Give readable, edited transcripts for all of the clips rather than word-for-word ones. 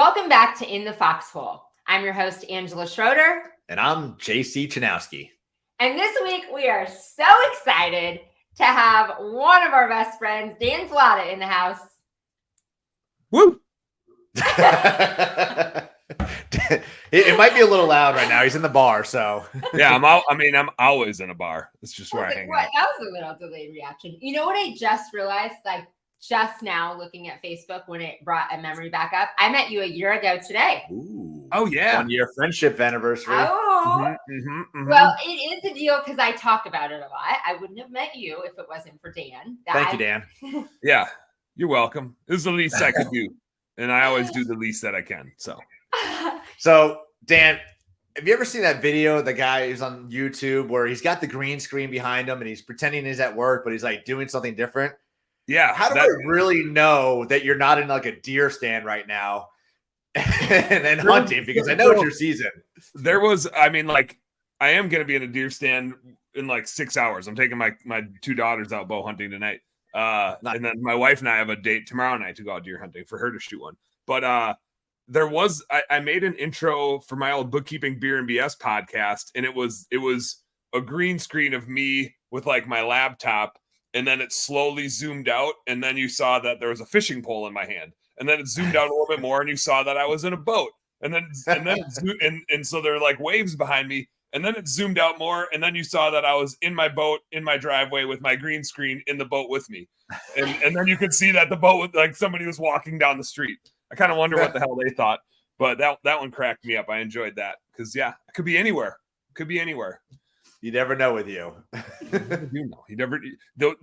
Welcome back to In the Foxhole. I'm your host, Angela Schroeder. And I'm JC Chanowski. And this week, we are so excited to have one of our best friends, Dan Flata, in the house. Woo! It might be a little loud right now. He's in the bar, so. Yeah, I'm always in a bar. It's just where I hang out. That was a little delayed reaction. You know what I just realized? Just now looking at Facebook when it brought a memory back up. I met you a year ago today. Ooh. Oh, yeah. 1 year friendship anniversary. Oh. Well, it is a deal because I talk about it a lot. I wouldn't have met you if it wasn't for Dan. Thank you, Dan. Yeah, you're welcome. This is the least I could do. And I always do the least that I can. So, Dan, have you ever seen that video? The guy who's on YouTube where he's got the green screen behind him and he's pretending he's at work, but he's like doing something different. Yeah. How do I really know that you're not in like a deer stand right now and hunting? Because I know it's your season. I am going to be in a deer stand in like 6 hours. I'm taking my two daughters out bow hunting tonight. And then my wife and I have a date tomorrow night to go out deer hunting for her to shoot one. But I made an intro for my old bookkeeping beer and BS podcast, and it was a green screen of me with like my laptop, and then it slowly zoomed out, and then you saw that there was a fishing pole in my hand, and then it zoomed out a little bit more, and you saw that I was in a boat, and so there are like waves behind me, and then it zoomed out more, and then you saw that I was in my boat in my driveway with my green screen in the boat with me, and then you could see that the boat like somebody was walking down the street. I kind of wonder what the hell they thought, but that one cracked me up. I enjoyed that because it could be anywhere. You never know with you.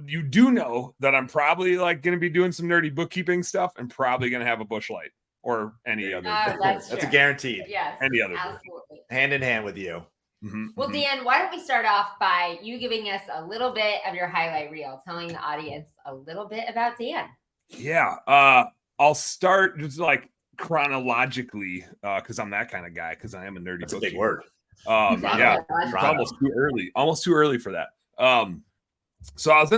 You do know that I'm probably like going to be doing some nerdy bookkeeping stuff and probably going to have a bush light or any other. That's a guaranteed. Yes, any other. Absolutely. Hand in hand with you. Mm-hmm, well, Dan, why don't we start off by you giving us a little bit of your highlight reel, telling the audience a little bit about Dan. Yeah. I'll start just like chronologically because I'm that kind of guy because I am a nerdy. That's a big word. Yeah, it's almost too early for that. So I was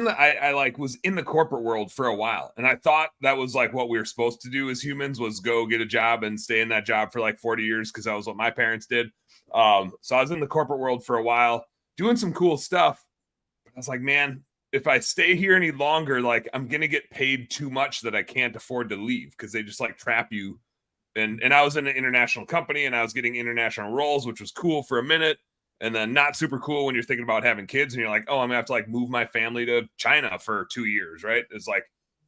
was in the corporate world for a while, and I thought that was like what we were supposed to do as humans was go get a job and stay in that job for like 40 years because that was what my parents did. So I was in the corporate world for a while doing some cool stuff. But I was like, man, if I stay here any longer, like I'm going to get paid too much that I can't afford to leave because they just like trap you. And I was in an international company and I was getting international roles, which was cool for a minute. And then not super cool when you're thinking about having kids and you're like, oh, I'm gonna have to like move my family to China for 2 years. Right. It's like,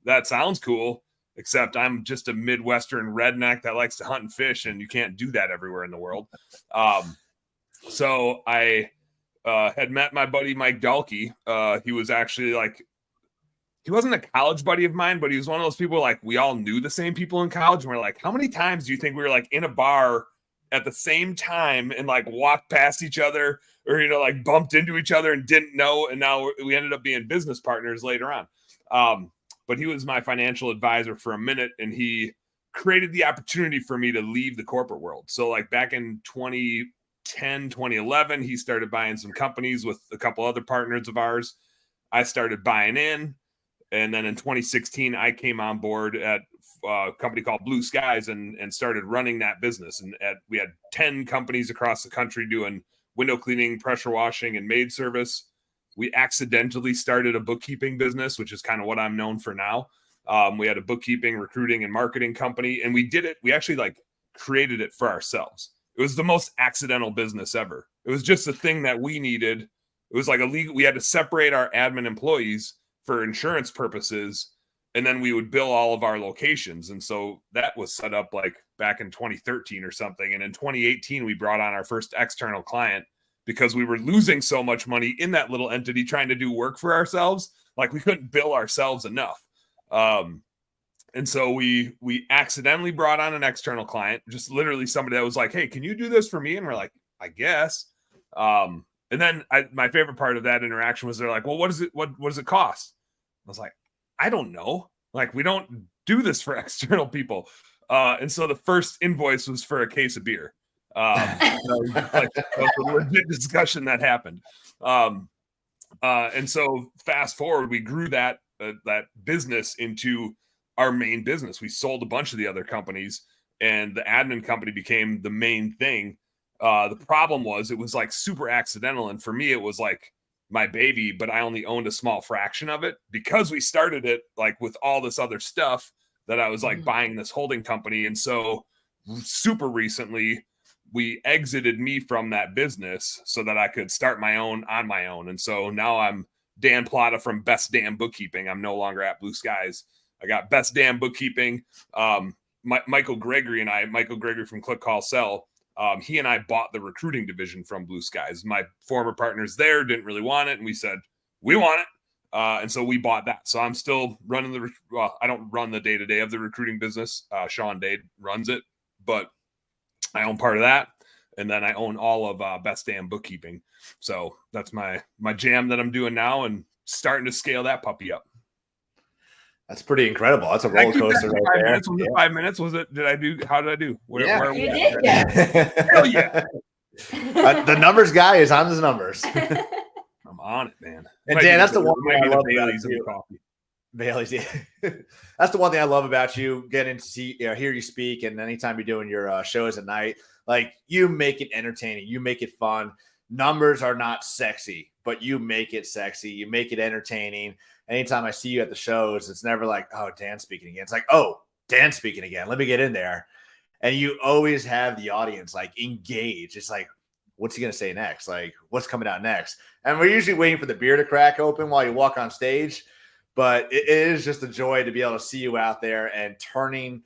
that sounds cool, except I'm just a Midwestern redneck that likes to hunt and fish. And you can't do that everywhere in the world. So I, had met my buddy Mike Dalkey. He was actually like, he wasn't a college buddy of mine, but he was one of those people like we all knew the same people in college. And we're like, how many times do you think we were like in a bar at the same time and like walked past each other or, like bumped into each other and didn't know. And now we ended up being business partners later on. But he was my financial advisor for a minute and he created the opportunity for me to leave the corporate world. So like back in 2010, 2011, he started buying some companies with a couple other partners of ours. I started buying in. And then in 2016, I came on board at a company called Blue Skies and started running that business. And we had 10 companies across the country doing window cleaning, pressure washing, and maid service. We accidentally started a bookkeeping business, which is kind of what I'm known for now. We had a bookkeeping, recruiting, and marketing company. And we did it. We actually like created it for ourselves. It was the most accidental business ever. It was just a thing that we needed. It was like we had to separate our admin employees for insurance purposes, and then we would bill all of our locations. And so that was set up like back in 2013 or something. And in 2018, we brought on our first external client because we were losing so much money in that little entity trying to do work for ourselves. Like we couldn't bill ourselves enough. And so we accidentally brought on an external client, just literally somebody that was like, hey, can you do this for me? And we're like, I guess. And then my favorite part of that interaction was they're like, well, what does it cost? I was like, I don't know. Like, we don't do this for external people. And so the first invoice was for a case of beer. That was a legit discussion that happened. And so fast forward, we grew that business into our main business. We sold a bunch of the other companies and the admin company became the main thing. The problem was it was like super accidental. And for me, it was like my baby, but I only owned a small fraction of it because we started it like with all this other stuff that I was like buying this holding company. And so super recently we exited me from that business so that I could start my own on my own. And so now I'm Dan Plata from Best Damn Bookkeeping. I'm no longer at Blue Skies. I got Best Damn Bookkeeping. Michael Gregory from Click Call Sell, he and I bought the recruiting division from Blue Skies. My former partners there didn't really want it, and we said, we want it. And so we bought that. So I'm still running I don't run the day-to-day of the recruiting business. Sean Dade runs it, but I own part of that. And then I own all of Best Damn Bookkeeping. So that's my jam that I'm doing now and starting to scale that puppy up. That's pretty incredible. That's a roller coaster right there. Was it 5 minutes? Was it? How did I do? Where you did. Hell yeah. The numbers guy is on his numbers. I'm on it, man. And Dan, that's the one thing I love Bailey's about in you. the coffee. Bailey's, yeah. That's the one thing I love about you. Getting to see, hear you speak, and anytime you're doing your shows at night, like you make it entertaining, you make it fun. Numbers are not sexy, but you make it sexy. You make it entertaining. Anytime I see you at the shows, it's never like, oh, Dan's speaking again. It's like, oh, Dan's speaking again. Let me get in there. And you always have the audience like engaged. It's like, what's he going to say next? Like, what's coming out next? And we're usually waiting for the beer to crack open while you walk on stage. But it is just a joy to be able to see you out there and turning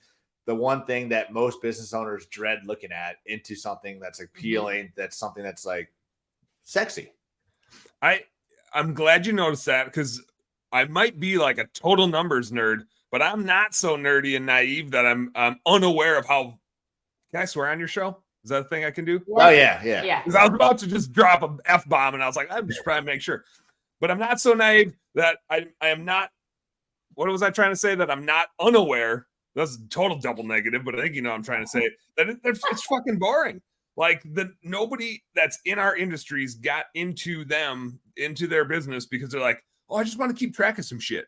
the one thing that most business owners dread looking at into something that's appealing, that's something that's like sexy. I'm glad you noticed that, because I might be like a total numbers nerd, but I'm not so nerdy and naive that I'm unaware of how. Can I swear on your show? Is that a thing I can do? Oh, yeah. Because I was about to just drop an F-bomb, and I was like, I'm just trying to make sure. But I'm not so naive that I am not. What was I trying to say? That I'm not unaware. That's a total double negative, but I think you know what I'm trying to say. That it's fucking boring. Like nobody that's in our industries got into their business because they're like, oh, I just want to keep track of some shit.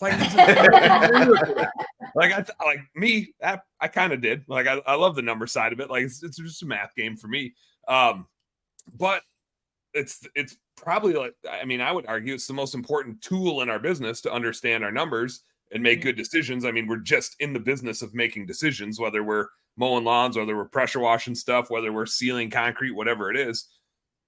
It's like, I kind of did. Like, I love the number side of it. Like, it's just a math game for me. But it's probably like, I mean, I would argue it's the most important tool in our business to understand our numbers and make good decisions. I mean, we're just in the business of making decisions, whether we're mowing lawns, whether we're pressure washing stuff, whether we're sealing concrete, whatever it is.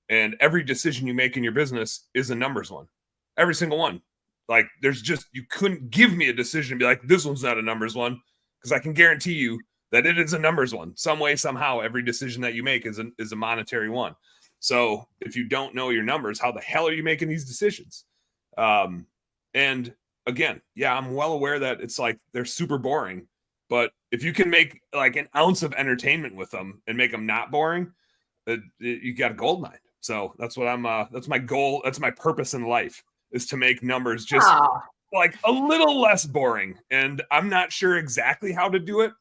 And every decision you make in your business is a numbers one. Every single one. Like, you couldn't give me a decision and be like, this one's not a numbers one, because I can guarantee you that it is a numbers one. Some way, somehow, every decision that you make is a monetary one. So if you don't know your numbers, how the hell are you making these decisions? And again, yeah, I'm well aware that it's like they're super boring, but if you can make like an ounce of entertainment with them and make them not boring, you got a gold mine. So that's what that's my goal. That's my purpose in life, is to make numbers just like a little less boring. And I'm not sure exactly how to do it.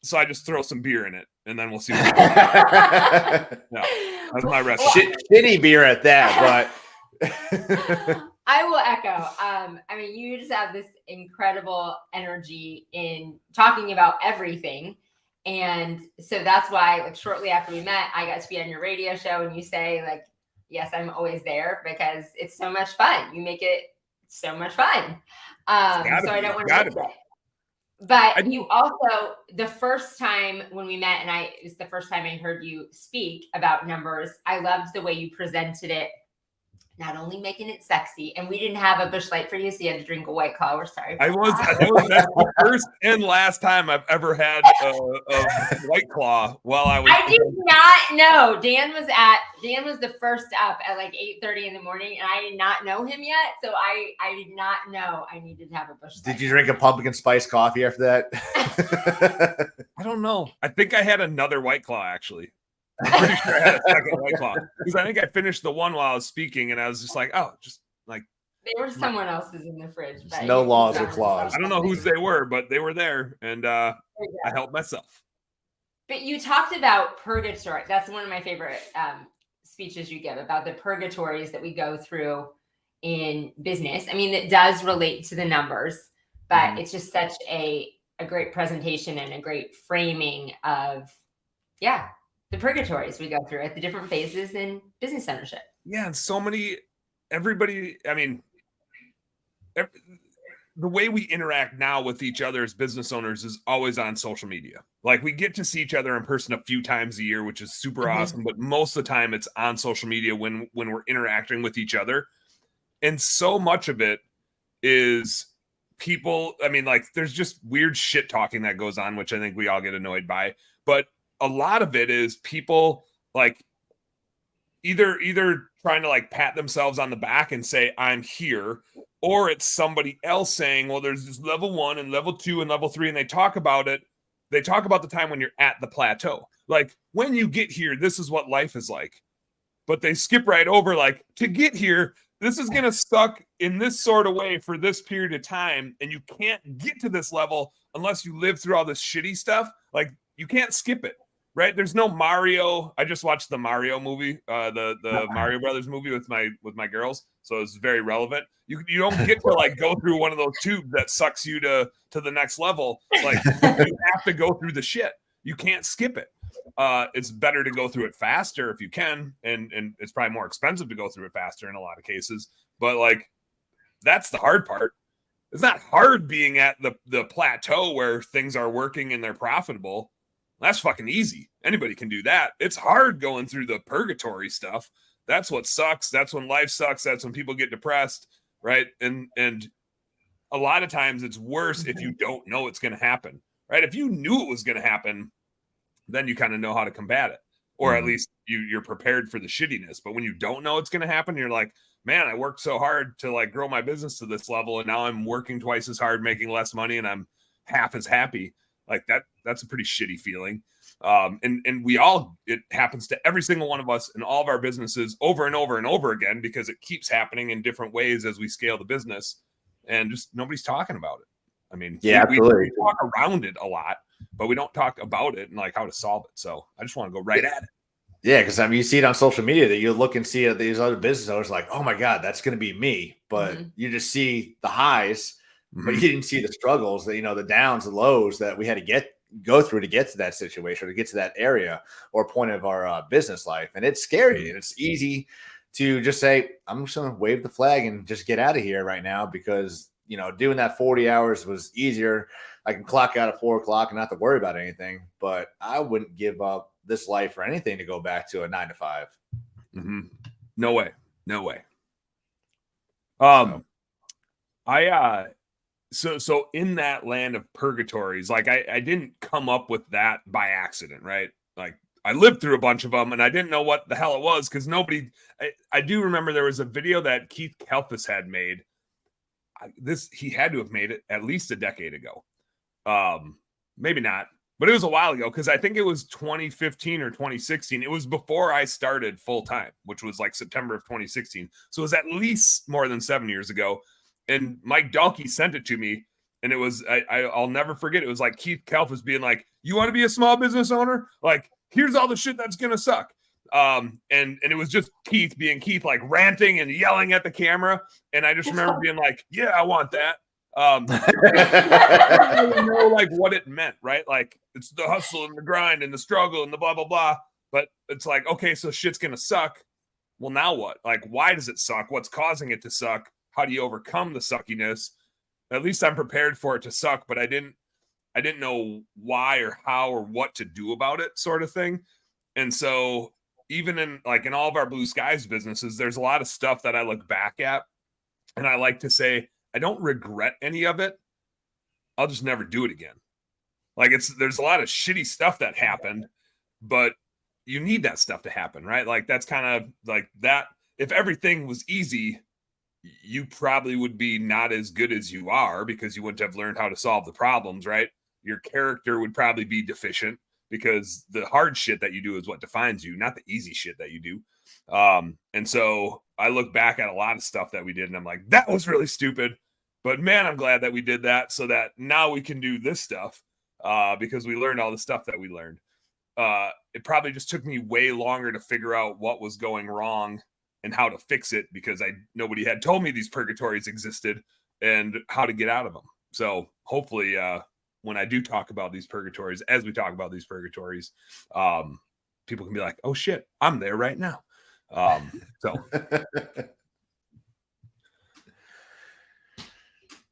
So I just throw some beer in it, and then we'll see what happens. No, that's my recipe. Shitty beer at that, but I will echo. I mean, you just have this incredible energy in talking about everything. And so that's why, like, shortly after we met, I got to be on your radio show, and you say, like, yes, I'm always there because it's so much fun. You make it so much fun. So I don't want to miss it. But you also, the first time when we met, and it was the first time I heard you speak about numbers, I loved the way you presented it, not only making it sexy, and we didn't have a Busch Light for you, so you had to drink a White Claw. We're sorry. That's the first and last time I've ever had a White Claw while I was. I did not know. Dan was the first up at like 8:30 in the morning, and I did not know him yet, so I did not know I needed to have a Busch Light. Did you drink a pumpkin spice coffee after that? I don't know. I think I had another White Claw, actually. I'm pretty sure I had a second White Claw, because I think I finished the one while I was speaking, and I was just like, oh, just like. They were someone else's in the fridge. But no laws or claws. I don't know whose they were, but they were there, and I helped myself. But you talked about purgatory. That's one of my favorite speeches you give, about the purgatories that we go through in business. I mean, it does relate to the numbers, but it's just such a a great presentation and a great framing of, yeah, the purgatories we go through at the different phases in business ownership. Yeah, and so many, everybody, I mean, the way we interact now with each other as business owners is always on social media. Like we get to see each other in person a few times a year, which is super awesome. But most of the time it's on social media when we're interacting with each other. And so much of it is people, I mean, like there's just weird shit talking that goes on, which I think we all get annoyed by. But a lot of it is people like either trying to like pat themselves on the back and say, I'm here, or it's somebody else saying, well, there's this level 1 and level 2 and level 3, and they talk about it. They talk about the time when you're at the plateau. Like when you get here, this is what life is like. But they skip right over, like, to get here, this is going to suck in this sort of way for this period of time. And you can't get to this level unless you live through all this shitty stuff. Like you can't skip it. Right? There's no Mario. I just watched the Mario movie, the Mario Brothers movie with my girls, so it's very relevant. You don't get to like go through one of those tubes that sucks you to the next level. Like you have to go through the shit. You can't skip it. It's better to go through it faster if you can, and it's probably more expensive to go through it faster in a lot of cases. But like that's the hard part. It's not hard being at the plateau where things are working and they're profitable. That's fucking easy. Anybody can do that. It's hard going through the purgatory stuff. That's what sucks. That's when life sucks. That's when people get depressed, right? And a lot of times it's worse if you don't know it's going to happen, right? If you knew it was going to happen, then you kind of know how to combat it, or at least you're prepared for the shittiness. But when you don't know it's going to happen, you're like, man, I worked so hard to like grow my business to this level, and now I'm working twice as hard, making less money, and I'm half as happy. Like that's a pretty shitty feeling. And we all, it happens to every single one of us in all of our businesses over and over and over again, because it keeps happening in different ways as we scale the business, and just nobody's talking about it. I mean, yeah, we talk around it a lot, but we don't talk about it and like how to solve it. So I just want to go right at it. Yeah, because I mean, you see it on social media that you look and see it, these other business owners like, oh my God, that's going to be me. But you just see the highs, but you didn't see the struggles, that the downs, the lows that we had to go through to get to that situation, or to get to that area or point of our business life. And it's scary, and it's easy to just say, I'm just going to wave the flag and just get out of here right now, because doing that 40 hours was easier. I can clock out at 4 o'clock and not have to worry about anything, but I wouldn't give up this life for anything to go back to a 9 to 5. No way. So in that land of purgatories, like I didn't come up with that by accident, right? Like I lived through a bunch of them, and I didn't know what the hell it was, because I do remember there was a video that Keith Kalfas had made. He had to have made it at least a decade ago. Maybe not, but it was a while ago, because I think it was 2015 or 2016. It was before I started full time, which was like September of 2016. So it was at least more than 7 years ago. And Mike Dalkey sent it to me, and it was, I'll never forget. It was like Keith Kalfas being like, you want to be a small business owner? Like, here's all the shit that's going to suck. And it was just Keith being Keith, like ranting and yelling at the camera. And I just remember being like, yeah, I want that. I didn't really know like what it meant, right? Like it's the hustle and the grind and the struggle and the blah, blah, blah. But it's like, okay, so shit's going to suck. Well, now what? Like, why does it suck? What's causing it to suck? How do you overcome the suckiness? At least I'm prepared for it to suck, but I didn't know why or how or what to do about it, sort of thing. And so even in all of our Blue Skies businesses, there's a lot of stuff that I look back at, and I like to say, I don't regret any of it. I'll just never do it again. Like there's a lot of shitty stuff that happened, but you need that stuff to happen, right? Like that's kind of like that. If everything was easy, you probably would be not as good as you are, because you wouldn't have learned how to solve the problems, right? Your character would probably be deficient, because the hard shit that you do is what defines you, not the easy shit that you do. And so I look back at a lot of stuff that we did, and I'm like, that was really stupid, but man, I'm glad that we did that, so that now we can do this stuff, because we learned all the stuff that we learned. It probably just took me way longer to figure out what was going wrong and how to fix it, because nobody had told me these purgatories existed and how to get out of them. So hopefully when I do talk about these purgatories, as we talk about these purgatories, people can be like, oh shit, I'm there right now. So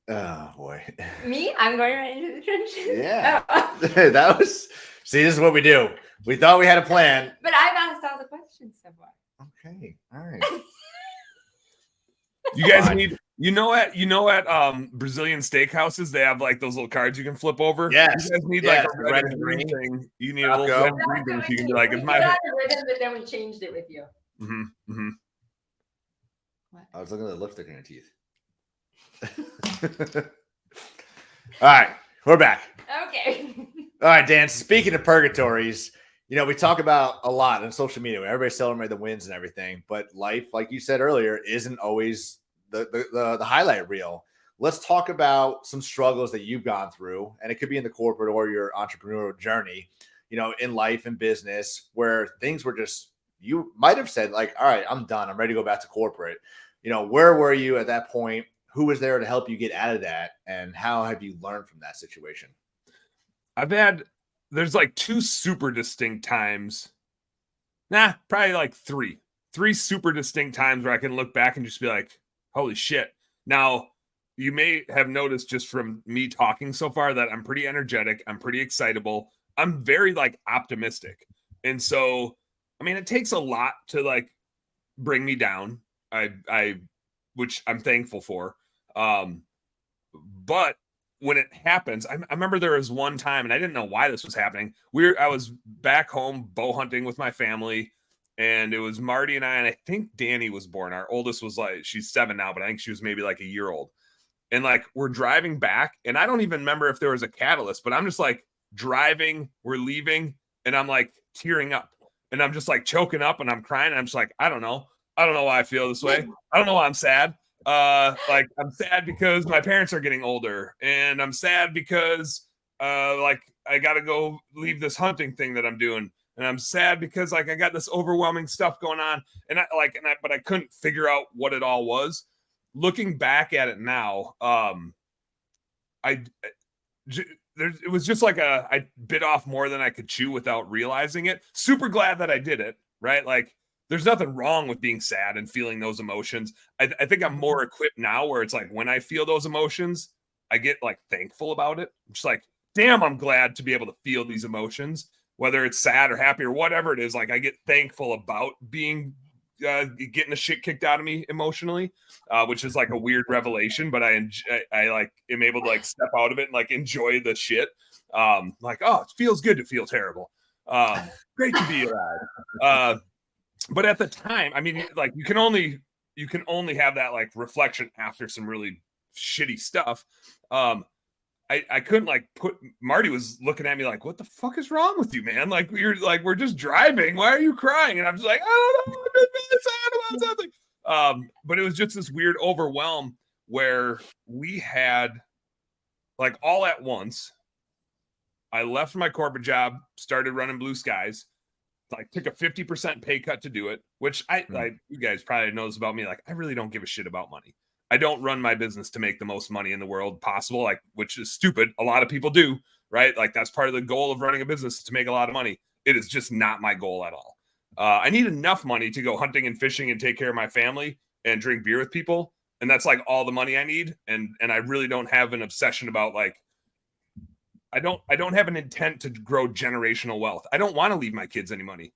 oh boy. Me? I'm going right into the trenches. Yeah. Oh. That was, see, this is what we do. We thought we had a plan. But I've asked all the questions so far. Okay. All right. you guys Fine. need, you know at Brazilian steakhouses, they have like those little cards you can flip over. Yes. You guys need Yes, like a red and green thing. You need a little Taco. red and green thing so you can be like, we it's put my on a rhythm, but then we changed it with you. I was looking at the lipstick in your teeth. All right. We're back. Okay. All right, Dan. Speaking of purgatories, we talk about a lot on social media. Everybody celebrate the wins and everything, but life, like you said earlier, isn't always the highlight reel. Let's talk about some struggles that you've gone through, and it could be in the corporate or your entrepreneurial journey, in life and business, where things were just, you might have said like, all right, I'm done. I'm ready to go back to corporate. Where were you at that point? Who was there to help you get out of that? And how have you learned from that situation? There's like two super distinct times. Probably like three super distinct times where I can look back and just be like, holy shit. Now, you may have noticed just from me talking so far that I'm pretty energetic. I'm pretty excitable. I'm very like optimistic. And so, I mean, it takes a lot to like bring me down. Which I'm thankful for. But when it happens, I remember there was one time, and I didn't know why this was happening. I was back home bow hunting with my family, and it was Marty and I think Danny was born. Our oldest was like, she's 7 now, but I think she was maybe like a year old. And like, we're driving back, and I don't even remember if there was a catalyst, but I'm just like driving, we're leaving, and I'm like tearing up, and I'm just like choking up, and I'm crying, and I'm just like, I don't know why I feel this way. I don't know why I'm sad. Like, I'm sad because my parents are getting older, and I'm sad because like I gotta go leave this hunting thing that I'm doing, and I'm sad because like I got this overwhelming stuff going on, but I couldn't figure out what it all was. Looking back at it now, it was just like I bit off more than I could chew without realizing it. Super glad that I did it, right? Like, there's nothing wrong with being sad and feeling those emotions. I think I'm more equipped now where it's like when I feel those emotions, I get like thankful about it. I'm just like, damn, I'm glad to be able to feel these emotions, whether it's sad or happy or whatever it is. Like, I get thankful about being getting the shit kicked out of me emotionally, which is like a weird revelation, but I like am able to like step out of it and like enjoy the shit. Like, oh, it feels good to feel terrible. Great to be alive. But at the time, I mean, like you can only have that like reflection after some really shitty stuff. I couldn't like Marty was looking at me like, what the fuck is wrong with you, man? Like we're just driving. Why are you crying? And I'm just like, I don't know. I'm just really sad about something. But it was just this weird overwhelm where we had like all at once. I left my corporate job, started running Blue Skies. Like took a 50% pay cut to do it, which you guys probably know this about me. Like, I really don't give a shit about money. I don't run my business to make the most money in the world possible, like, which is stupid. A lot of people do, right? Like, that's part of the goal of running a business, to make a lot of money. It is just not my goal at all. I need enough money to go hunting and fishing and take care of my family and drink beer with people. And that's like all the money I need. And I really don't have an obsession about like, I don't have an intent to grow generational wealth. I don't want to leave my kids any money.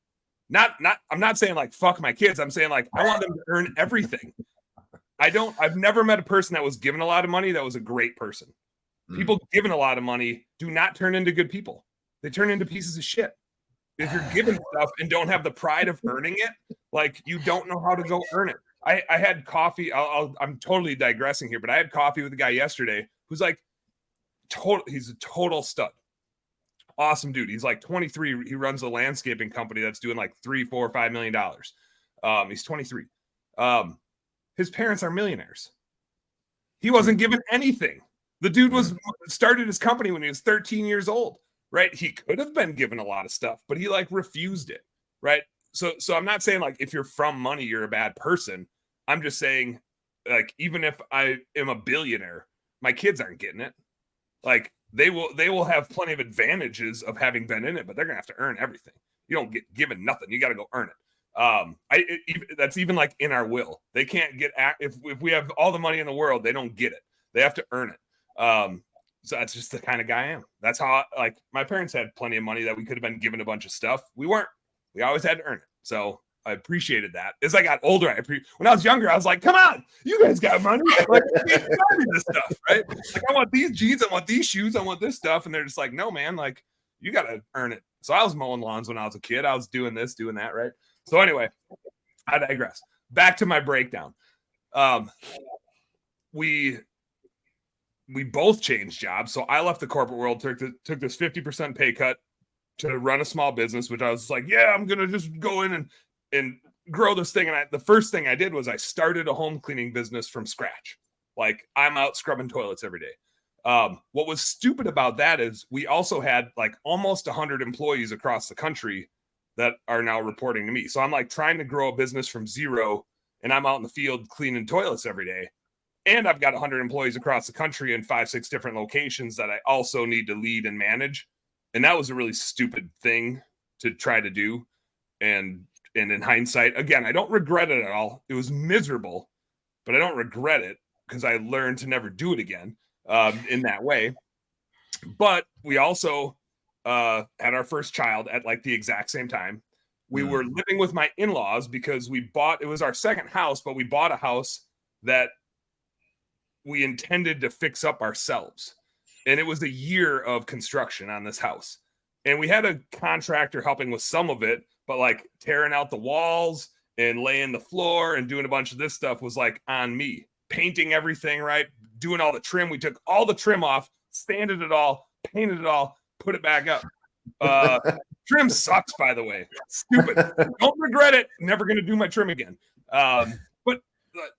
I'm not saying like fuck my kids. I'm saying like I want them to earn everything. I've never met a person that was given a lot of money that was a great person. People given a lot of money do not turn into good people. They turn into pieces of shit. If you're given stuff and don't have the pride of earning it, like you don't know how to go earn it. I had coffee. I'm totally digressing here, but I had coffee with a guy yesterday who's like, he's a total stud. Awesome dude. He's like 23. He runs a landscaping company that's doing like $3, $4, $5 million. He's 23. His parents are millionaires. He wasn't given anything. The dude started his company when he was 13 years old, right? He could have been given a lot of stuff, but he like refused it, right? So I'm not saying like if you're from money, you're a bad person. I'm just saying like even if I am a billionaire, my kids aren't getting it. Like they will have plenty of advantages of having been in it, but they're gonna have to earn everything. You don't get given nothing. You got to go earn it. That's even like in our will. They can't get if we have all the money in the world, they don't get it. They have to earn it. So that's just the kind of guy I am. That's how, like, my parents had plenty of money that we could have been given a bunch of stuff. We weren't. We always had to earn it. So I appreciated that. As I got older, when I was younger, I was like, come on, you guys got money. Like, this stuff, right? Like, I want these jeans, I want these shoes, I want this stuff. And they're just like, no, man, like, you got to earn it. So I was mowing lawns when I was a kid. I was doing this, doing that, right? So anyway, I digress. Back to my breakdown. We both changed jobs. So I left the corporate world, took this 50% pay cut to run a small business, which I was like, yeah, I'm going to just go in and grow this thing. And the first thing I did was I started a home cleaning business from scratch. Like, I'm out scrubbing toilets every day. What was stupid about that is we also had like almost 100 employees across the country that are now reporting to me. So I'm like trying to grow a business from zero, and I'm out in the field cleaning toilets every day. And I've got 100 employees across the country in 5-6 different locations that I also need to lead and manage. And that was a really stupid thing to try to do. And in hindsight, again, I don't regret it at all. It was miserable, but I don't regret it because I learned to never do it again in that way. But we also had our first child at like the exact same time. We were living with my in-laws because it was our second house, but we bought a house that we intended to fix up ourselves. And it was a year of construction on this house. And we had a contractor helping with some of it, but like tearing out the walls and laying the floor and doing a bunch of this stuff was like on me. Painting everything, right? Doing all the trim. We took all the trim off, sanded it all, painted it all, put it back up. Trim sucks, by the way. Stupid. Don't regret it. Never going to do my trim again. But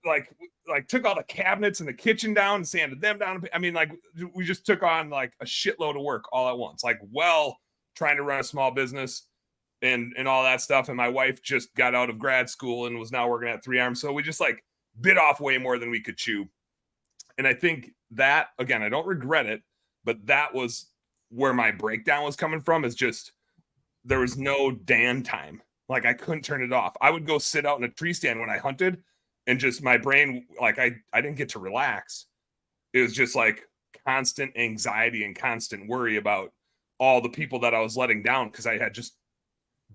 like took all the cabinets in the kitchen down and sanded them down. I mean, like, we just took on like a shitload of work all at once. Like, trying to run a small business and all that stuff. And my wife just got out of grad school and was now working at 3 Arms. So we just like bit off way more than we could chew. And I think that, again, I don't regret it, but that was where my breakdown was coming from, is just there was no Dan time. Like, I couldn't turn it off. I would go sit out in a tree stand when I hunted, and just my brain, like, I didn't get to relax. It was just like constant anxiety and constant worry about all the people that I was letting down because I had just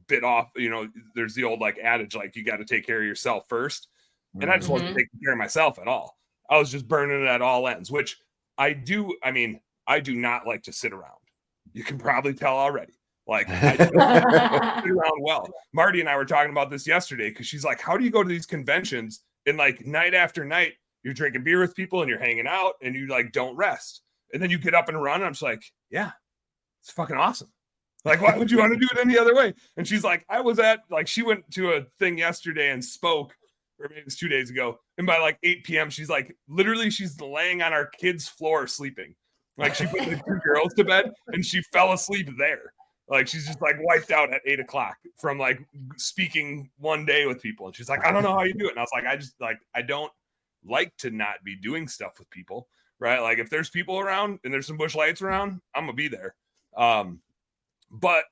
bit off. You know, there's the old like adage, like, you got to take care of yourself first. And I just wasn't taking care of myself at all. I was just burning it at all ends, which I do. I mean, I do not like to sit around. You can probably tell already. Like, I don't sit around well. Marty and I were talking about this yesterday because she's like, how do you go to these conventions and like night after night, you're drinking beer with people and you're hanging out and you like don't rest. And then you get up and run. And I'm just like, yeah, it's fucking awesome. Like, why would you want to do it any other way? And she's like, she went to a thing yesterday and spoke, or maybe it was 2 days ago. And by like 8 p.m., she's like, literally, she's laying on our kids' floor sleeping. Like, she put the 2 girls to bed and she fell asleep there. Like, she's just like wiped out at 8 o'clock from like speaking one day with people. And she's like, I don't know how you do it. And I was like, I don't like to not be doing stuff with people, right? Like, if there's people around and there's some bush lights around, I'm gonna be there. But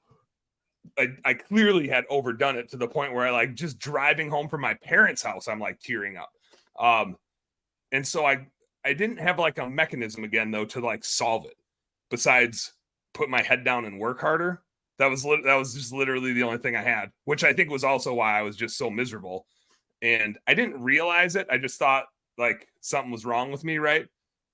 I clearly had overdone it to the point where I like just driving home from my parents' house, I'm like tearing up. And so I didn't have like a mechanism again though to like solve it besides put my head down and work harder. That was just literally the only thing I had, which I think was also why I was just so miserable. And I didn't realize it. I just thought like something was wrong with me, right?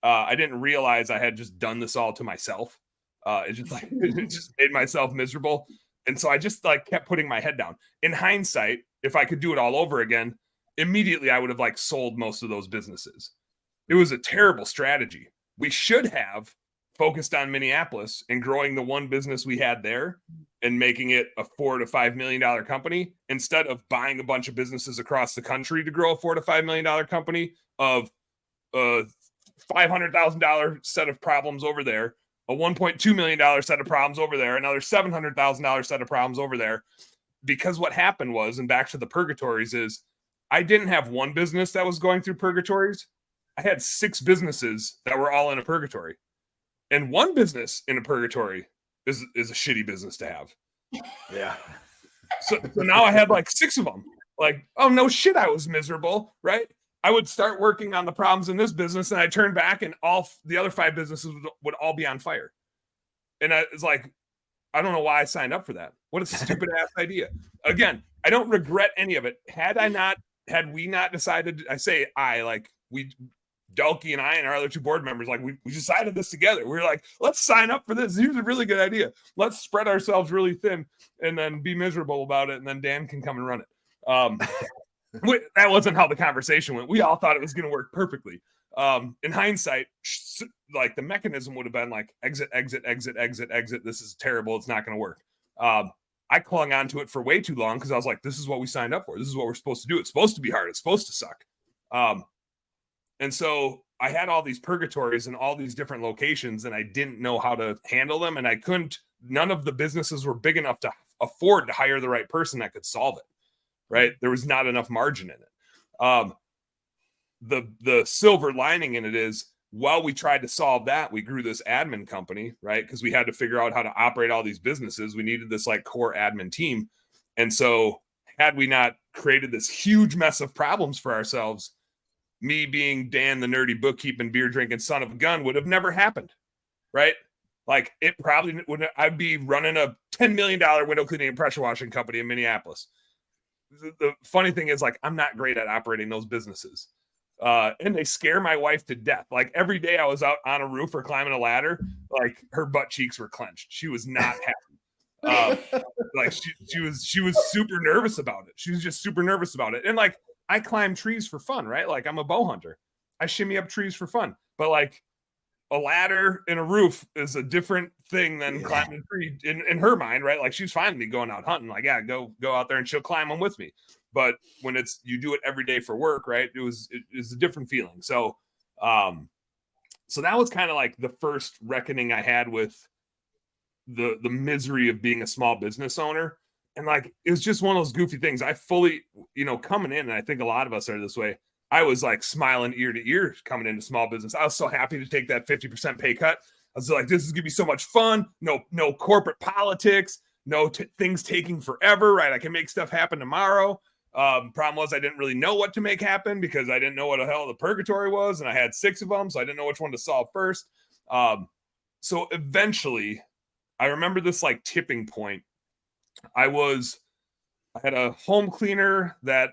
I didn't realize I had just done this all to myself. It just made myself miserable. And so I just like kept putting my head down. In hindsight, if I could do it all over again, immediately I would have like sold most of those businesses. It was a terrible strategy. We should have focused on Minneapolis and growing the one business we had there and making it a $4 to $5 million company instead of buying a bunch of businesses across the country to grow a $4 to $5 million company of a $500,000 set of problems over there, a $1.2 million set of problems over there, another $700,000 set of problems over there. Because what happened was, and back to the purgatories, is I didn't have one business that was going through purgatories. I had 6 businesses that were all in a purgatory. And one business in a purgatory is a shitty business to have. Yeah. So now I had like 6 of them. Like, oh no shit, I was miserable, right? I would start working on the problems in this business, and I turn back, and all the other 5 businesses would all be on fire. And I was like, I don't know why I signed up for that. What a stupid ass idea. Again, I don't regret any of it. Had we not decided, Dalkey and I and our other 2 board members, like we decided this together. We were like, let's sign up for this. Here's a really good idea. Let's spread ourselves really thin and then be miserable about it. And then Dan can come and run it. That wasn't how the conversation went. We all thought it was going to work perfectly. In hindsight, like the mechanism would have been like exit. This is terrible. It's not going to work. I clung on to it for way too long because I was like, this is what we signed up for. This is what we're supposed to do. It's supposed to be hard. It's supposed to suck. And so I had all these purgatories in all these different locations, and I didn't know how to handle them. And none of the businesses were big enough to afford to hire the right person that could solve it. Right. There was not enough margin in it. The silver lining in it is, while we tried to solve that, we grew this admin company, right? Because we had to figure out how to operate all these businesses. We needed this like core admin team. And so had we not created this huge mess of problems for ourselves, me being Dan, the nerdy bookkeeping, beer drinking son of a gun would have never happened, right? Like it probably would. I'd be running a $10 million window cleaning and pressure washing company in Minneapolis. The funny thing is, like, I'm not great at operating those businesses. And they scare my wife to death. Like every day I was out on a roof or climbing a ladder, like her butt cheeks were clenched. She was not happy. Like she was super nervous about it. She was just super nervous about it. And like, I climb trees for fun, right? Like I'm a bow hunter. I shimmy up trees for fun. But like a ladder and a roof is a different thing than climbing a tree in her mind, right? Like she's fine with me going out hunting. Like, yeah, go out there and she'll climb them with me. But when you do it every day for work, right? It was a different feeling. So so that was kind of like the first reckoning I had with the misery of being a small business owner. And like, it was just one of those goofy things. I fully, coming in, and I think a lot of us are this way, I was like smiling ear to ear coming into small business. I was so happy to take that 50% pay cut. I was like, this is gonna be so much fun. No corporate politics, no things taking forever, right? I can make stuff happen tomorrow. Problem was I didn't really know what to make happen because I didn't know what the hell the purgatory was, and I had 6 of them, so I didn't know which one to solve first. So eventually, I remember this like tipping point. I had a home cleaner that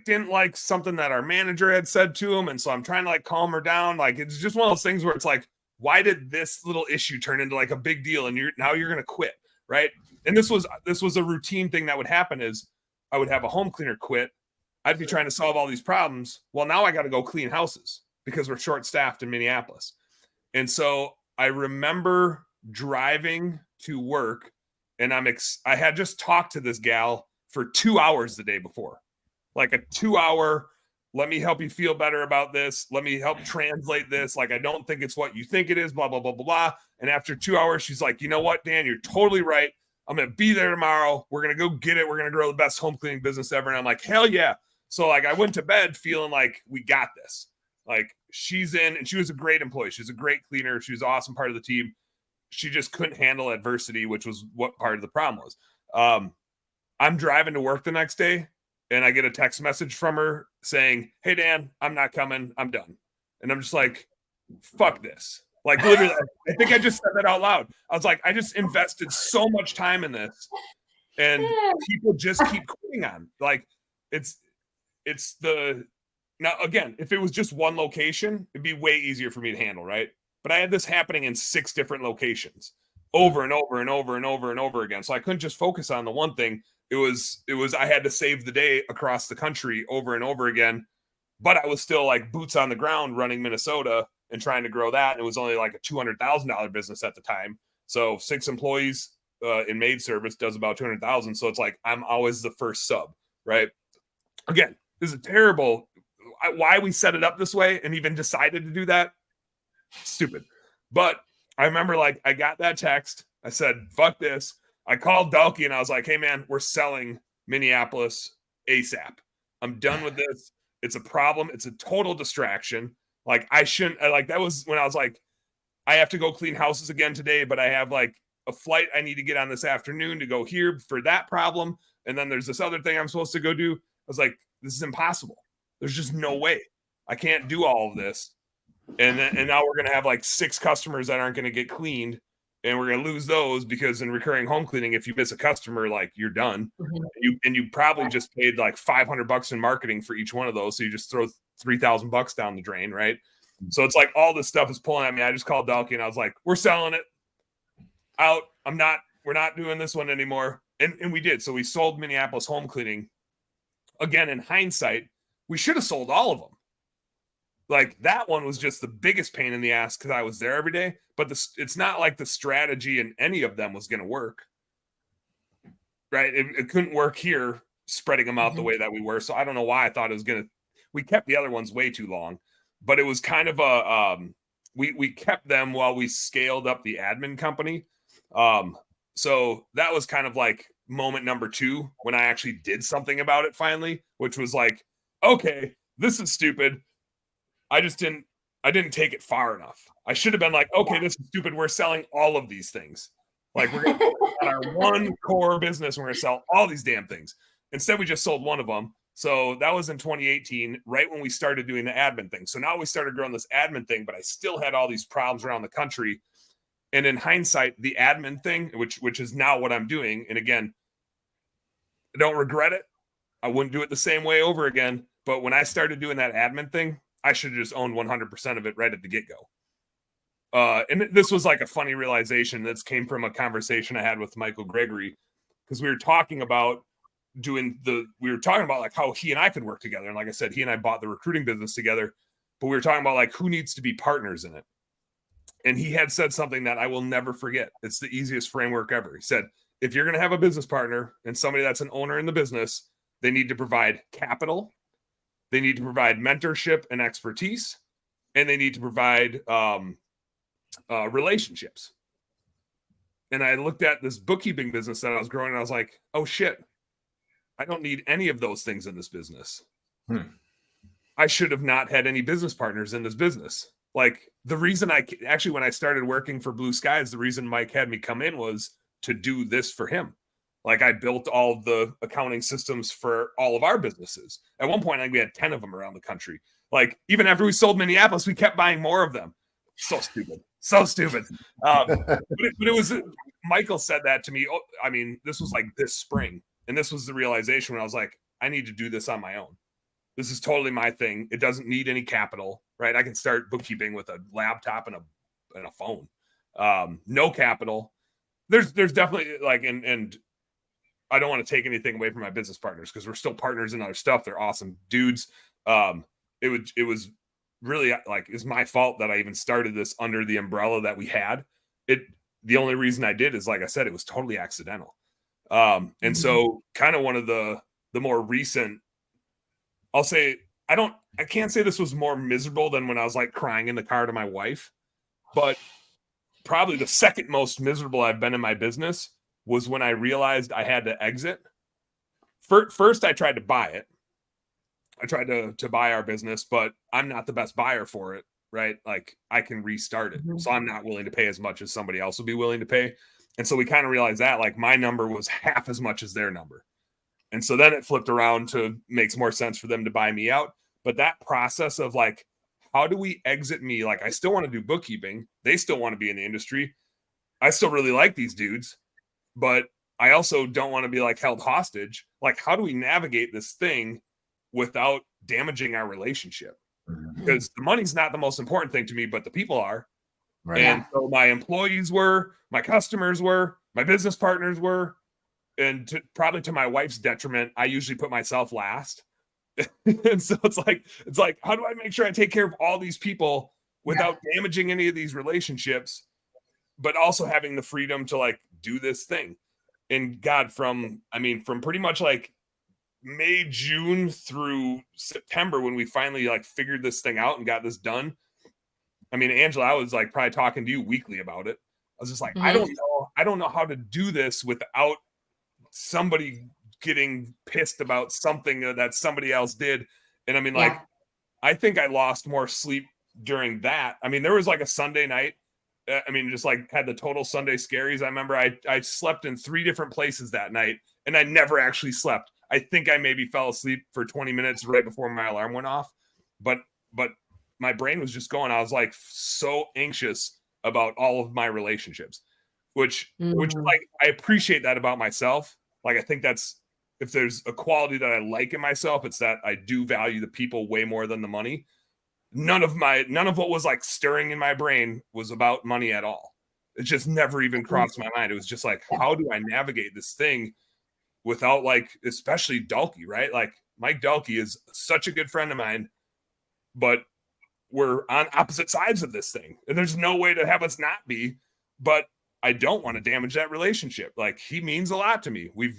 didn't like something that our manager had said to him, and so I'm trying to like calm her down. Like it's just one of those things where it's like, why did this little issue turn into like a big deal, and you're gonna quit, right? And this was a routine thing that would happen is I would have a home cleaner quit. I'd be trying to solve all these problems. Well, now I got to go clean houses because we're short-staffed in Minneapolis. And so I remember driving to work, and I had just talked to this gal for 2 hours the day before, like a 2-hour, let me help you feel better about this. Let me help translate this. Like, I don't think it's what you think it is, blah, blah, blah, blah, blah. And after 2 hours, she's like, you know what, Dan, you're totally right. I'm going to be there tomorrow. We're going to go get it. We're going to grow the best home cleaning business ever. And I'm like, hell yeah. So like, I went to bed feeling like we got this. Like she's in, and she was a great employee. She was a great cleaner. She was an awesome part of the team. She just couldn't handle adversity, which was what part of the problem was. I'm driving to work the next day, and I get a text message from her saying, hey, Dan, I'm not coming. I'm done. And I'm just like, fuck this. Like literally, I think I just said that out loud. I was like, I just invested so much time in this, and people just keep quitting on. Like now again, if it was just one location, it'd be way easier for me to handle, right? But I had this happening in 6 different locations over and over and over and over and over again. So I couldn't just focus on the one thing. It was I had to save the day across the country over and over again. But I was still like boots on the ground running Minnesota and trying to grow that. And it was only like a $200,000 business at the time. So 6 employees in maid service does about 200,000. So it's like, I'm always the first sub, right? Again, this is terrible. Why we set it up this way and even decided to do that, stupid. But I remember like I got that text. I said, fuck this. I called Dalkey and I was like, hey man, we're selling Minneapolis ASAP. I'm done with this. It's a problem. It's a total distraction. Like I shouldn't, like that was when I was like, I have to go clean houses again today, but I have like a flight I need to get on this afternoon to go here for that problem. And then there's this other thing I'm supposed to go do. I was like, this is impossible. There's just no way. I can't do all of this. And now we're going to have like 6 customers that aren't going to get cleaned. And we're going to lose those because in recurring home cleaning, if you miss a customer, like you're done. You probably just paid like $500 in marketing for each one of those. So you just throw $3,000 down the drain. Right. So it's like all this stuff is pulling at me. I just called Dalkey and I was like, we're selling it out. We're not doing this one anymore. And we did. So we sold Minneapolis Home Cleaning. Again, in hindsight, we should have sold all of them. Like that one was just the biggest pain in the ass because I was there every day. But it's not like the strategy in any of them was going to work. Right? It couldn't work here, spreading them out the way that we were. So I don't know why I thought it was going to. We kept the other ones way too long. But it was kind of a we kept them while we scaled up the admin company. So that was kind of like moment number 2 when I actually did something about it finally, which was like, okay, this is stupid. I didn't take it far enough. I should have been like, okay, this is stupid. We're selling all of these things. Like we're going to on our one core business. We're going to sell all these damn things. Instead, we just sold one of them. So that was in 2018, right when we started doing the admin thing. So now we started growing this admin thing, but I still had all these problems around the country. And in hindsight, the admin thing, which is now what I'm doing. And again, I don't regret it. I wouldn't do it the same way over again. But when I started doing that admin thing, I should have just owned 100% of it right at the get-go. And this was like a funny realization that came from a conversation I had with Michael Gregory, because we were talking about like how he and I could work together. And like I said, he and I bought the recruiting business together, but we were talking about like who needs to be partners in it. And he had said something that I will never forget. It's the easiest framework ever. He said, if you're going to have a business partner and somebody that's an owner in the business, they need to provide capital. They need to provide mentorship and expertise, and they need to provide relationships. And I looked at this bookkeeping business that I was growing, and I was like, oh shit, I don't need any of those things in this business. I should have not had any business partners in this business. Like the reason when I started working for Blue Skies, the reason Mike had me come in was to do this for him. Like I built all of the accounting systems for all of our businesses. At one point, I think we had 10 of them around the country. Like even after we sold Minneapolis, we kept buying more of them. So stupid. But it was, Michael said that to me. I mean, this was like this spring. And this was the realization when I was like, I need to do this on my own. This is totally my thing. It doesn't need any capital, right? I can start bookkeeping with a laptop and a phone. No capital. There's definitely like, and I don't want to take anything away from my business partners because we're still partners in other stuff. They're awesome dudes. It was really like, it's my fault that I even started this under the umbrella that we had. The only reason I did is, like I said, it was totally accidental. And so kind of one of the more recent, I'll say, I can't say this was more miserable than when I was like crying in the car to my wife, but probably the second most miserable I've been in my business was when I realized I had to exit. First, I tried to buy it. I tried to buy our business, but I'm not the best buyer for it, right? Like I can restart it. So I'm not willing to pay as much as somebody else would be willing to pay. And so we kind of realized that like my number was half as much as their number. And so then it flipped around to makes more sense for them to buy me out. But that process of like, how do we exit me? Like, I still want to do bookkeeping. They still want to be in the industry. I still really like these dudes, but I also don't want to be like held hostage. Like, how do we navigate this thing without damaging our relationship? Because the money's not the most important thing to me, but the people are. Right. And so my employees were, my customers were, my business partners were, and probably to my wife's detriment, I usually put myself last. And so it's like, how do I make sure I take care of all these people without damaging any of these relationships, but also having the freedom to like do this thing? And God, from pretty much like May, June through September, when we finally like figured this thing out and got this done. I mean, Angela, I was like probably talking to you weekly about it. I was just like, I don't know how to do this without somebody getting pissed about something that somebody else did. And I mean, like, I think I lost more sleep during that. I mean, there was like a Sunday night I mean, just like had the total Sunday scaries. I remember I slept in 3 different places that night, and I never actually slept. I think I maybe fell asleep for 20 minutes right before my alarm went off, but my brain was just going. I was like so anxious about all of my relationships, which like I appreciate that about myself. Like I think that's, if there's a quality that I like in myself, it's that I do value the people way more than the money. None of what was like stirring in my brain was about money at all. It just never even crossed my mind. It was just like, how do I navigate this thing without, like, especially Dalkey, right? Like Mike Dalkey is such a good friend of mine, but we're on opposite sides of this thing, and there's no way to have us not be, but I don't want to damage that relationship. Like, he means a lot to me. We've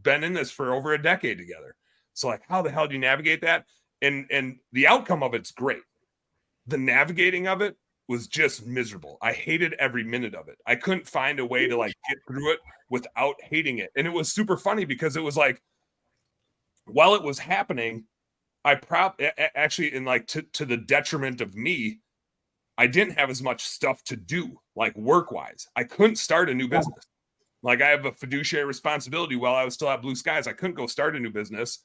been in this for over a decade together. So like, how the hell do you navigate that? And the outcome of it's great. The navigating of it was just miserable. I hated every minute of it. I couldn't find a way to like get through it without hating it. And it was super funny because it was like, while it was happening, I actually, in like to the detriment of me, I didn't have as much stuff to do, like work-wise. I couldn't start a new business. Like, I have a fiduciary responsibility while I was still at Blue Skies. I couldn't go start a new business.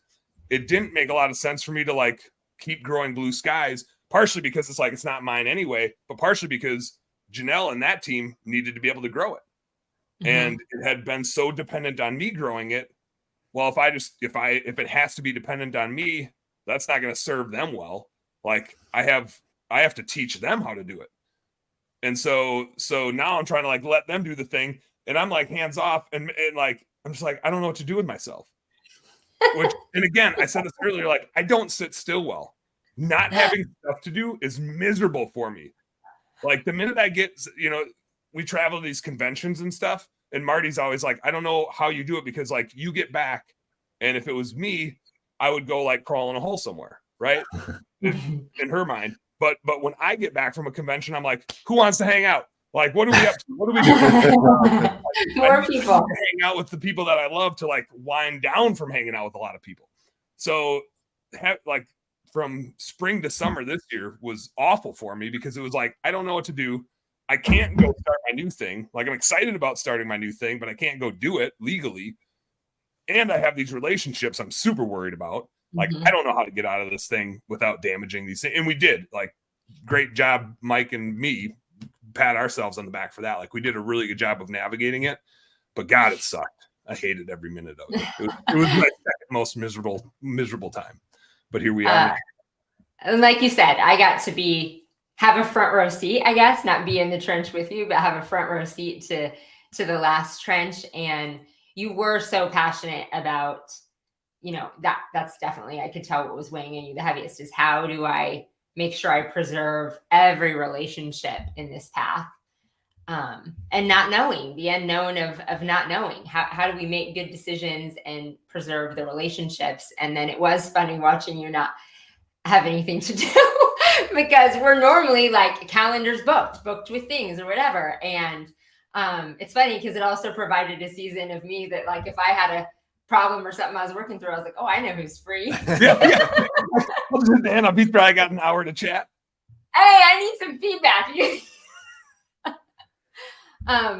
It didn't make a lot of sense for me to like keep growing Blue Skies, partially because it's like, it's not mine anyway, but partially because Janelle and that team needed to be able to grow it. And it had been so dependent on me growing it. Well, if it has to be dependent on me, that's not going to serve them well. Like, I have to teach them how to do it. And so now I'm trying to like let them do the thing, and I'm like hands off, and like, I'm just like, I don't know what to do with myself. And again, I said this earlier, like, I don't sit still well. Not having stuff to do is miserable for me. Like, the minute I get, we travel to these conventions and stuff, and Marty's always like, I don't know how you do it, because like, you get back, and if it was me, I would go like crawl in a hole somewhere, right? in her mind. But when I get back from a convention, I'm like, who wants to hang out? Like, what are we up to? What are we doing? More people. Hang out with the people that I love to like wind down from hanging out with a lot of people. So like from spring to summer this year was awful for me, because it was like, I don't know what to do. I can't go start my new thing. Like, I'm excited about starting my new thing, but I can't go do it legally. And I have these relationships I'm super worried about. Like, I don't know how to get out of this thing without damaging these things. And we did. Like, great job, Mike and me, pat ourselves on the back for that. Like, we did a really good job of navigating it, but God, it sucked. I hated every minute of it. It was my second most miserable time. But here we are. And like you said, I got to have a front row seat, I guess, not be in the trench with you, but have a front row seat to the last trench. And you were so passionate about, that's definitely, I could tell what was weighing in you the heaviest is, how do I make sure I preserve every relationship in this path? And not knowing the unknown of not knowing, how do we make good decisions and preserve the relationships? And then it was funny watching you not have anything to do because we're normally like calendars booked with things or whatever. And it's funny because it also provided a season of me that, like, if I had a problem or something I was working through, I was like, oh, I know who's free. Yeah. Dan, he's probably got an hour to chat. Hey, I need some feedback.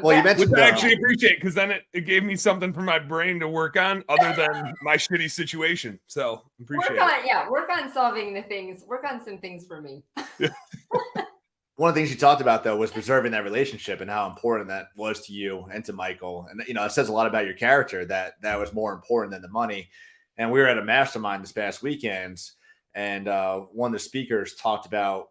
Well, you mentioned, which I actually appreciate, because then it gave me something for my brain to work on other than my shitty situation. So appreciate it. Work on solving the things. Work on some things for me. One of the things you talked about, though, was preserving that relationship and how important that was to you and to Michael. And, it says a lot about your character that was more important than the money. And we were at a mastermind this past weekend, and one of the speakers talked about,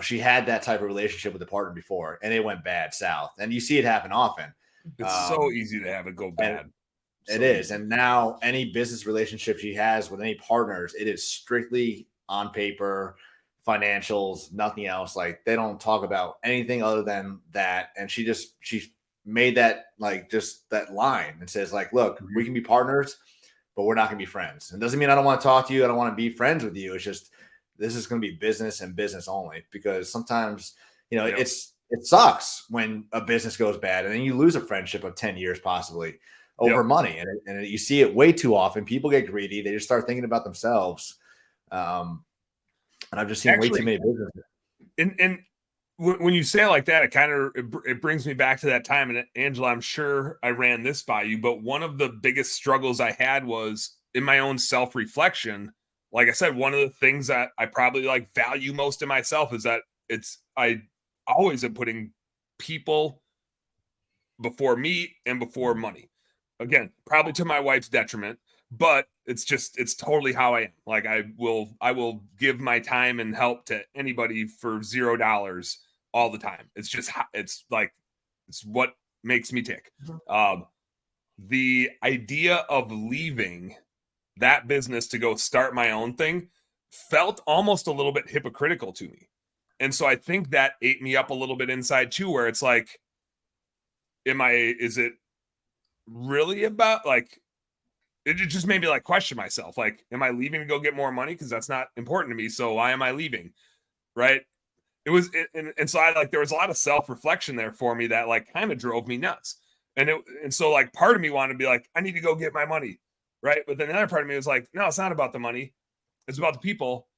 she had that type of relationship with a partner before, and it went bad south. And you see it happen often. It's so easy to have it go bad. It is. And now any business relationship she has with any partners, it is strictly on paper, financials, nothing else. Like, they don't talk about anything other than that. And she made that, like, just that line and says, like, look, we can be partners, but we're not going to be friends. And doesn't mean I don't want to talk to you. I don't want to be friends with you. It's just, this is going to be business and business only, because sometimes, it sucks when a business goes bad and then you lose a friendship of 10 years possibly over money. And you see it way too often. People get greedy. They just start thinking about themselves. And I've just seen way too many businesses. And when you say it like that, it brings me back to that time. And Angela, I'm sure I ran this by you, but one of the biggest struggles I had was in my own self-reflection. Like I said, one of the things that I probably like value most in myself is that I always am putting people before me and before money. Again, probably to my wife's detriment, but it's totally how I am. Like I will give my time and help to anybody for $0 all the time. It's what makes me tick. The idea of leaving that business to go start my own thing felt almost a little bit hypocritical to me. And so I think that ate me up a little bit inside too, where it's like, is it really about like, it just made me like question myself. Like, am I leaving to go get more money? Cause that's not important to me. So why am I leaving? Right. And so there was a lot of self-reflection there for me that like kind of drove me nuts. And so like part of me wanted to be like, I need to go get my money. Right. But then another part of me was like, no, it's not about the money. It's about the people.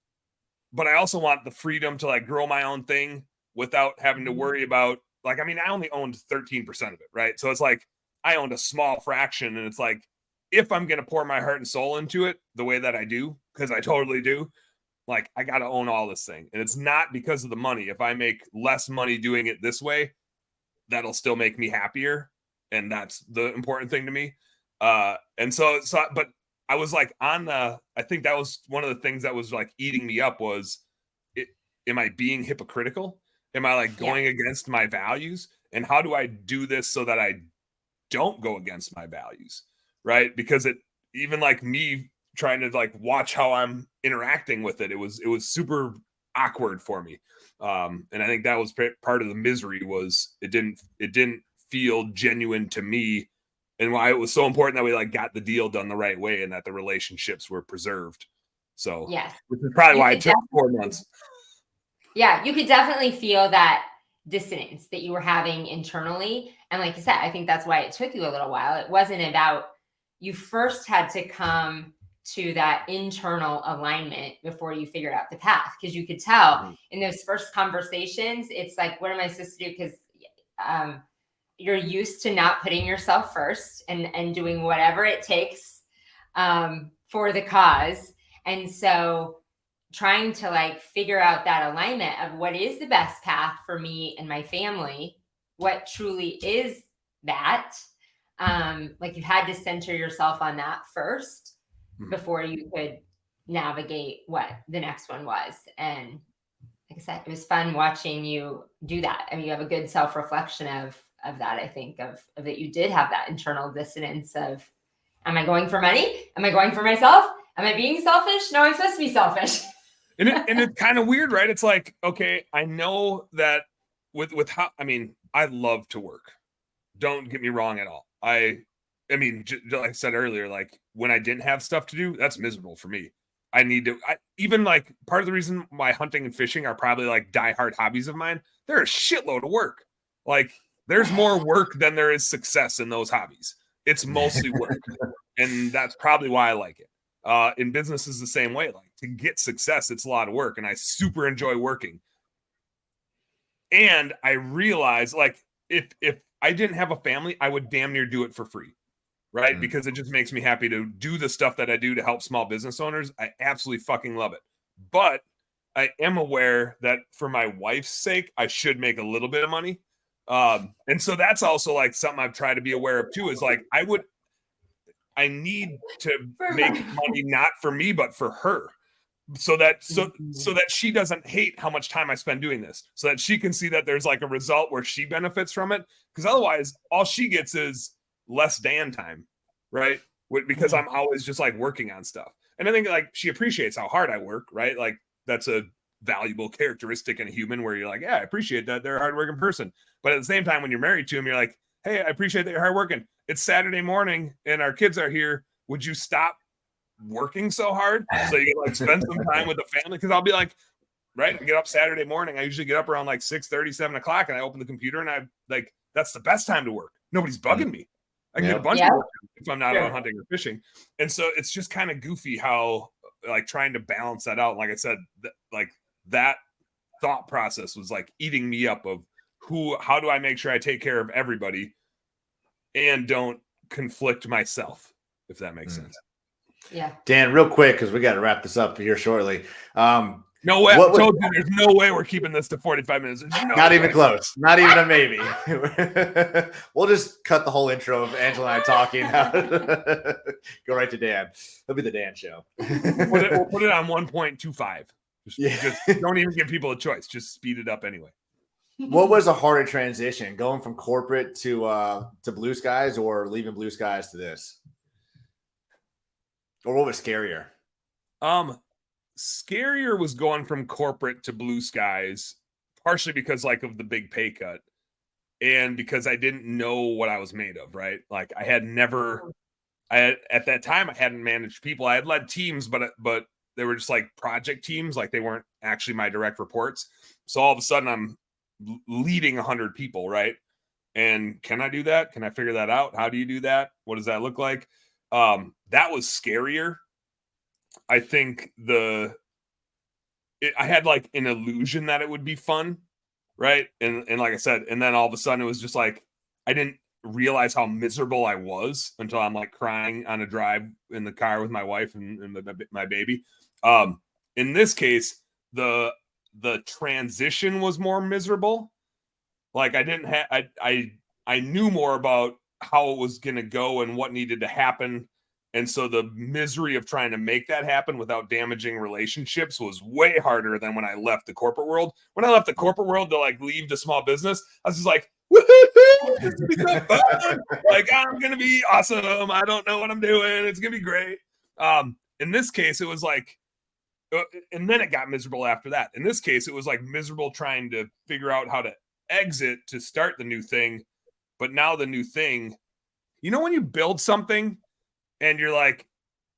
But I also want the freedom to like grow my own thing without having to worry about like, I mean, I only owned 13% of it. Right. So it's like, I owned a small fraction, and it's like, if I'm going to pour my heart and soul into it the way that I do, because I totally do, like, I got to own all this thing. And it's not because of the money. If I make less money doing it this way, that'll still make me happier. And that's the important thing to me. And so, but I was like I think that was one of the things that was like eating me up was, am I being hypocritical? Am I like going against my values? And how do I do this so that I don't go against my values? Right. Because even like me trying to like watch how I'm interacting with it, it was super awkward for me. And I think that was part of the misery was it didn't feel genuine to me, and why it was so important that we like got the deal done the right way and that the relationships were preserved. So yes, which is probably why it took 4 months. Yeah, you could definitely feel that dissonance that you were having internally. And like you said, I think that's why it took you a little while. It wasn't about, you first had to come to that internal alignment before you figured out the path. Because you could tell in those first conversations, it's like, what am I supposed to do? Because you're used to not putting yourself first and doing whatever it takes for the cause. And so trying to like figure out that alignment of what is the best path for me and my family, what truly is that, like you had to center yourself on that first before you could navigate what the next one was. And like I said, it was fun watching you do that. I mean, you have a good self-reflection of that. I think of that you did have that internal dissonance of, am I going for money? Am I going for myself? Am I being selfish? No, I'm supposed to be selfish. And it's kind of weird, right? It's like, okay, I know that with how, I mean, I love to work. Don't get me wrong at all. I mean, like I said earlier, like when I didn't have stuff to do, that's miserable for me. Even like part of the reason why hunting and fishing are probably like diehard hobbies of mine, they're a shitload of work. Like there's more work than there is success in those hobbies. It's mostly work. And that's probably why I like it. In business is the same way. Like to get success, it's a lot of work, and I super enjoy working. And I realize, like, if I didn't have a family, I would damn near do it for free, right? Because it just makes me happy to do the stuff that I do to help small business owners. I absolutely fucking love it. But I am aware that for my wife's sake, I should make a little bit of money. And so that's also like something I've tried to be aware of too, is like I need to make money not for me, but for her. So that she doesn't hate how much time I spend doing this, so that she can see that there's like a result where she benefits from it. Because otherwise, all she gets is less Dan time, right? Because I'm always just like working on stuff. And I think like she appreciates how hard I work, right? Like that's a valuable characteristic in a human where you're like, yeah, I appreciate that they're a hardworking person. But at the same time, when you're married to him, you're like, hey, I appreciate that you're hardworking. It's Saturday morning and our kids are here. Would you stop working so hard so you can like spend some time with the family? Because I'll be like, right, I get up Saturday morning. I usually get up around like 6:30, 7 o'clock, and I open the computer and I like, that's the best time to work. Nobody's bugging me. I can get a bunch of work if I'm not out hunting or fishing. And so it's just kind of goofy how like trying to balance that out. Like I said, like that thought process was like eating me up of how do I make sure I take care of everybody and don't conflict myself, if that makes sense. Yeah. Dan, real quick, because we got to wrap this up here shortly. No way. I told you there's no way we're keeping this to 45 minutes. Not even close. Not even a maybe. We'll just cut the whole intro of Angela and I talking. Go right to Dan. It'll be the Dan show. We'll put it on 1.25. Yeah. Just don't even give people a choice. Just speed it up anyway. What was a harder transition, going from corporate to Blue Skies, or leaving Blue Skies to this? Or what was scarier? Scarier was going from corporate to Blue Skies, partially because like of the big pay cut and because I didn't know what I was made of, right? Like at that time, I hadn't managed people. I had led teams, but they were just like project teams. Like they weren't actually my direct reports. So all of a sudden I'm leading 100 people, right? And can I do that? Can I figure that out? How do you do that? What does that look like? That was scarier. I think I had like an illusion that it would be fun, right? And like I said, and then all of a sudden it was just like I didn't realize how miserable I was until I'm like crying on a drive in the car with my wife and my baby. In this case, the transition was more miserable. Like I didn't have I knew more about how it was going to go and what needed to happen. And so the misery of trying to make that happen without damaging relationships was way harder than when I left the corporate world. When I left the corporate world to like leave the small business, I was just like, woo-hoo-hoo, this will be so fun. Like, I'm going to be awesome. I don't know what I'm doing. It's going to be great. In this case, it was like, and then it got miserable after that. In this case, it was like miserable trying to figure out how to exit to start the new thing. But now the new thing, you know, when you build something and you're like,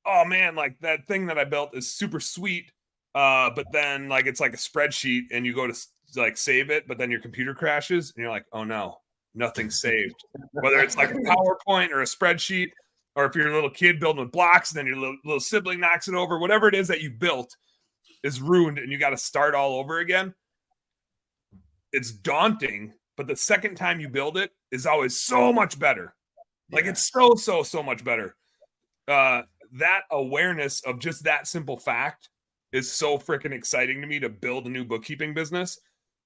oh man, like that thing that I built is super sweet. But then like, it's like a spreadsheet and you go to like save it, but then your computer crashes and you're like, oh no, nothing's saved. Whether it's like a PowerPoint or a spreadsheet, or if you're a little kid building with blocks and then your little sibling knocks it over, whatever it is that you built is ruined and you got to start all over again. It's daunting, but the second time you build it is always so much better. Like it's so much better. That awareness of just that simple fact is so freaking exciting to me to build a new bookkeeping business.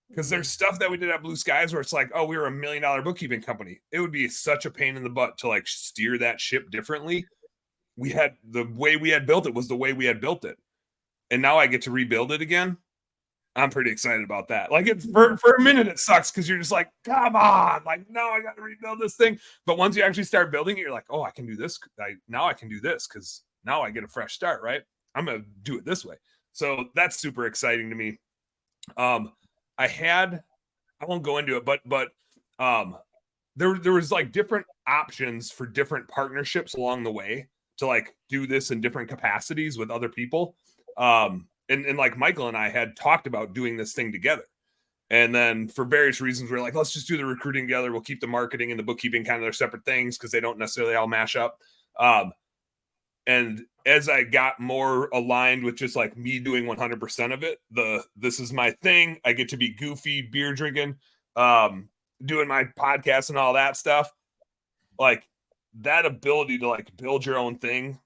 Because there's stuff that we did at Blue Skies where it's like, oh, we were $1 million bookkeeping company. It would be such a pain in the butt to like steer that ship differently. We had the way we had built it was the way we had built it. And now I get to rebuild it again. I'm pretty excited about that. Like it for a minute, it sucks because you're just like, come on, like, no, I got to rebuild this thing. But once you actually start building it, you're like, oh, I can do this. Now I can do this because now I get a fresh start, right? I'm going to do it this way. So that's super exciting to me. I won't go into it, but there was like different options for different partnerships along the way to like do this in different capacities with other people. And like Michael and I had talked about doing this thing together. And then for various reasons, we're like, let's just do the recruiting together. We'll keep the marketing and the bookkeeping kind of their separate things because they don't necessarily all mash up. And as I got more aligned with just like me doing 100% of it, this is my thing. I get to be goofy, beer drinking, doing my podcast and all that stuff. Like that ability to like build your own thing,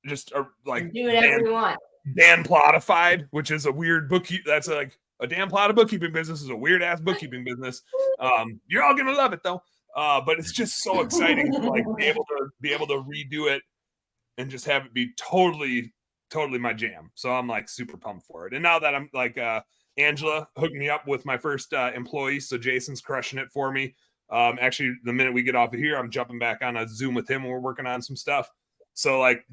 just like do whatever you want. Dan Plotified, which is a weird bookkeep. That's like a Dan Plot bookkeeping business is a weird ass bookkeeping business. You're all gonna love it though. But it's just so exciting to like be able to redo it and just have it be totally my jam. So I'm like super pumped for it. And now that I'm like Angela hooked me up with my first employee, so Jason's crushing it for me. Actually, the minute we get off of here, I'm jumping back on a Zoom with him and we're working on some stuff. So like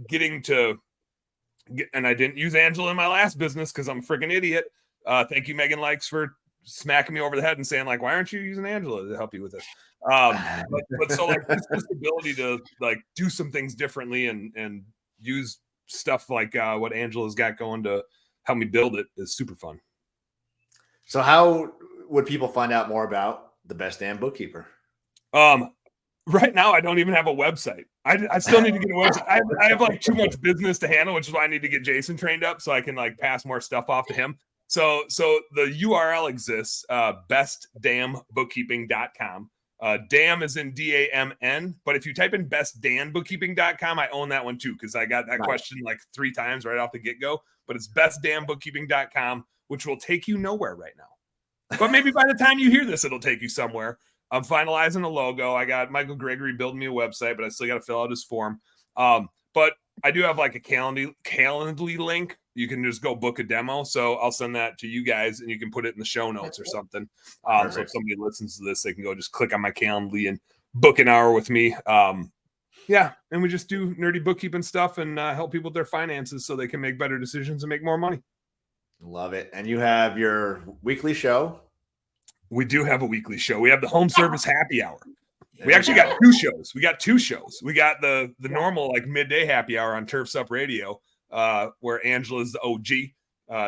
and I didn't use Angela in my last business because I'm a freaking idiot. Thank you, Megan Likes, for smacking me over the head and saying like, why aren't you using Angela to help you with this? But so like this ability to like do some things differently and use stuff like what Angela's got going to help me build it is super fun. So how would people find out more about the Best Damn Bookkeeper? Right now, I don't even have a website. I still need to get a website. I have like too much business to handle, which is why I need to get Jason trained up so I can like pass more stuff off to him. So the URL exists, bestdamnbookkeeping.com. Dam is in DAMN, but if you type in bestdanbookkeeping.com, I own that one too, because I got that question like 3 times right off the get-go. But it's bestdamnbookkeeping.com, which will take you nowhere right now. But maybe by the time you hear this, it'll take you somewhere. I'm finalizing a logo. I got Michael Gregory building me a website, but I still got to fill out his form. But I do have like a Calendly link. You can just go book a demo. So I'll send that to you guys and you can put it in the show notes or something. So if somebody listens to this, they can go just click on my Calendly and book an hour with me. Yeah. And we just do nerdy bookkeeping stuff and help people with their finances so they can make better decisions and make more money. Love it. And you have your weekly show. We do have a weekly show. We have the home service happy hour. We actually got 2 shows. We got the normal like midday happy hour on Turfs Up Radio, where Angela's the OG.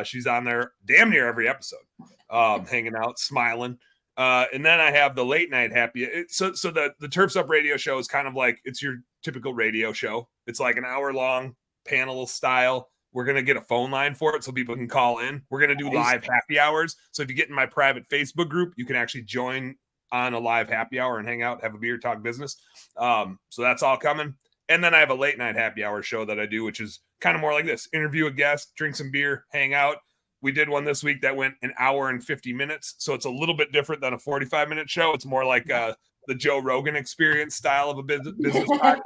She's on there damn near every episode, hanging out, smiling. And then I have the late night happy. So the Turfs Up Radio show is kind of like, it's your typical radio show. It's like an hour long panel style. We're going to get a phone line for it so people can call in. We're going to do live happy hours. So if you get in my private Facebook group, you can actually join on a live happy hour and hang out, have a beer, talk business. So that's all coming. And then I have a late night happy hour show that I do, which is kind of more like this: interview a guest, drink some beer, hang out. We did one this week that went an hour and 50 minutes. So it's a little bit different than a 45-minute show. It's more like the Joe Rogan Experience style of a business podcast.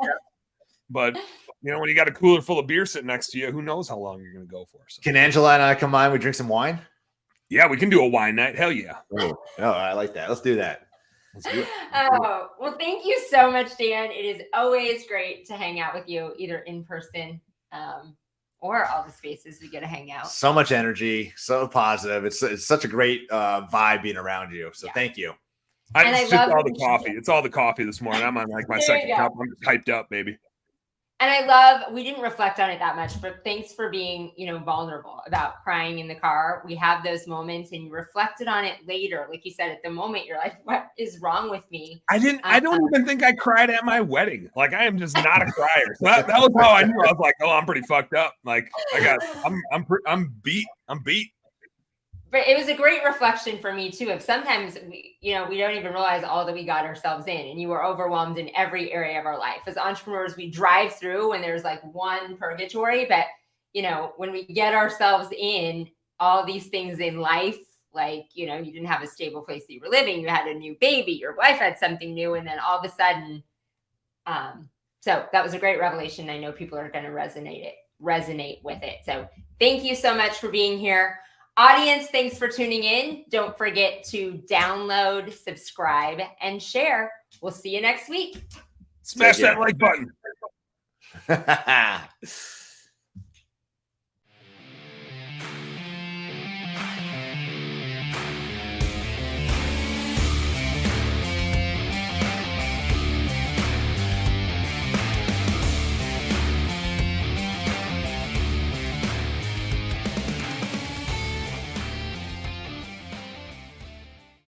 But when you got a cooler full of beer sitting next to you, who knows how long you're going to go for. So. Can Angela and I come on? We drink some wine? Yeah, we can do a wine night. Hell yeah. Oh, I like that. Let's do that. Let's do it. Oh, well, thank you so much, Dan. It is always great to hang out with you, either in person or all the spaces we get to hang out. So much energy, so positive. It's such a great vibe being around you. So thank you. It's just all the coffee. It's all the coffee this morning. I'm on like my second cup. I'm hyped up, baby. And I love, we didn't reflect on it that much, but thanks for being, vulnerable about crying in the car. We have those moments and you reflected on it later. Like you said, at the moment, you're like, what is wrong with me? I don't even think I cried at my wedding. I am just not a crier. So that was how I knew. I was like, oh, I'm pretty fucked up. I'm beat. But it was a great reflection for me too. Of sometimes we don't even realize all that we got ourselves in, and you were overwhelmed in every area of our life. As entrepreneurs, we drive through and there's like one purgatory, but when we get ourselves in all these things in life, you didn't have a stable place that you were living, you had a new baby, your wife had something new, and then all of a sudden, so that was a great revelation. I know people are going to resonate with it. So thank you so much for being here. Audience, thanks for tuning in. Don't forget to download, subscribe, and share. We'll see you next week. Smash that like button.